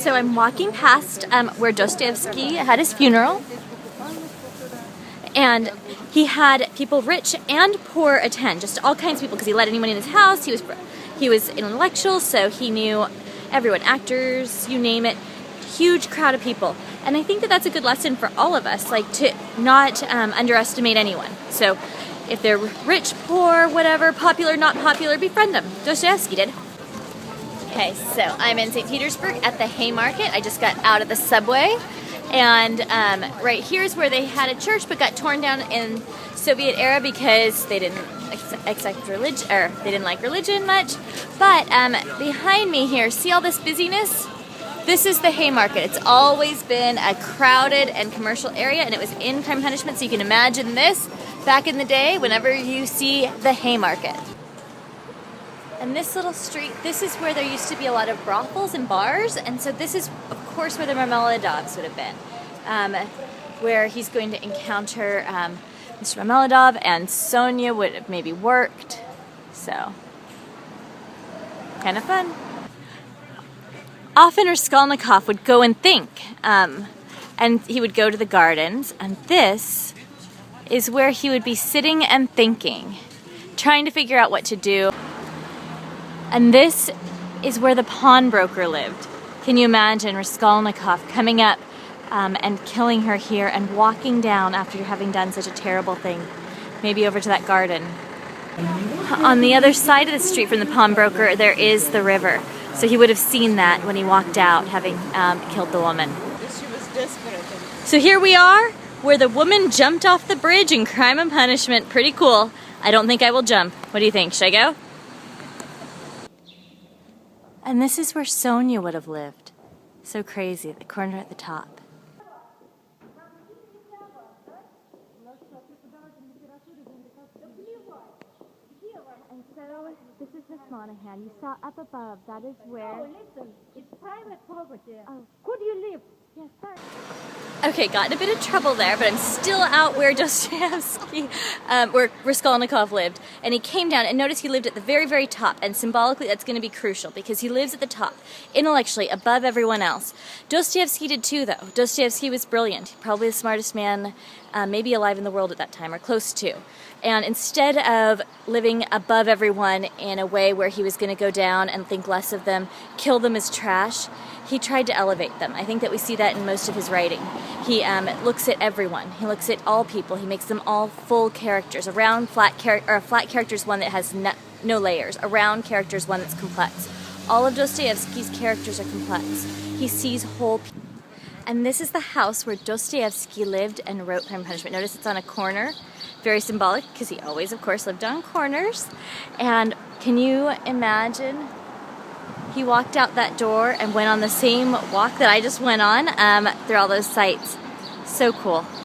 So I'm walking past where Dostoevsky had his funeral, and he had people rich and poor attend, just all kinds of people, because he let anyone in his house. He was intellectual, so he knew everyone, actors, you name it, huge crowd of people. And I think that that's a good lesson for all of us, like to not underestimate anyone. So if they're rich, poor, whatever, popular, not popular, befriend them. Dostoevsky did. Okay, so I'm in St. Petersburg at the Haymarket. I just got out of the subway, and right here is where they had a church but got torn down in Soviet era because they didn't accept religion, or they didn't like religion much. But behind me here, see all this busyness? This is the Haymarket. It's always been a crowded and commercial area, and it was in Crime and Punishment, so you can imagine this back in the day whenever you see the Haymarket. And this little street, this is where there used to be a lot of brothels and bars, and so this is, of course, where the Marmeladovs would have been, where he's going to encounter Mr. Marmeladov, and Sonia would have maybe worked, so kind of fun. Often Raskolnikov would go and think, and he would go to the gardens, and this is where he would be sitting and thinking, trying to figure out what to do. And this is where the pawnbroker lived. Can you imagine Raskolnikov coming up and killing her here and walking down after having done such a terrible thing, maybe over to that garden? On the other side of the street from the pawnbroker, there is the river. So he would have seen that when he walked out, having killed the woman. She was desperate. So here we are, where the woman jumped off the bridge in Crime and Punishment. Pretty cool. I don't think I will jump. What do you think? Should I go? And this is where Sonia would have lived. So crazy, at the corner at the top. And so, this is Miss Monahan. You saw up above, that is where... Oh, listen, it's private property. Oh. Could you live? Yes, sorry. Okay, got in a bit of trouble there, but I'm still out where Dostoevsky, where Raskolnikov lived. And he came down, and notice he lived at the very, very top. And symbolically, that's going to be crucial, because he lives at the top, intellectually, above everyone else. Dostoevsky did too, though. Dostoevsky was brilliant. Probably the smartest man maybe alive in the world at that time, or close to. And instead of living above everyone in a way where he was going to go down and think less of them, kill them as trash, he tried to elevate them. I think that we see that in most of his writing. He looks at everyone. He looks at all people. He makes them all full characters. A flat character is one that has no layers. A round character is one that's complex. All of Dostoevsky's characters are complex. He sees whole people. And this is the house where Dostoevsky lived and wrote Crime and Punishment. Notice it's on a corner. Very symbolic, because he always, of course, lived on corners. And can you imagine? He walked out that door and went on the same walk that I just went on through all those sites. So cool.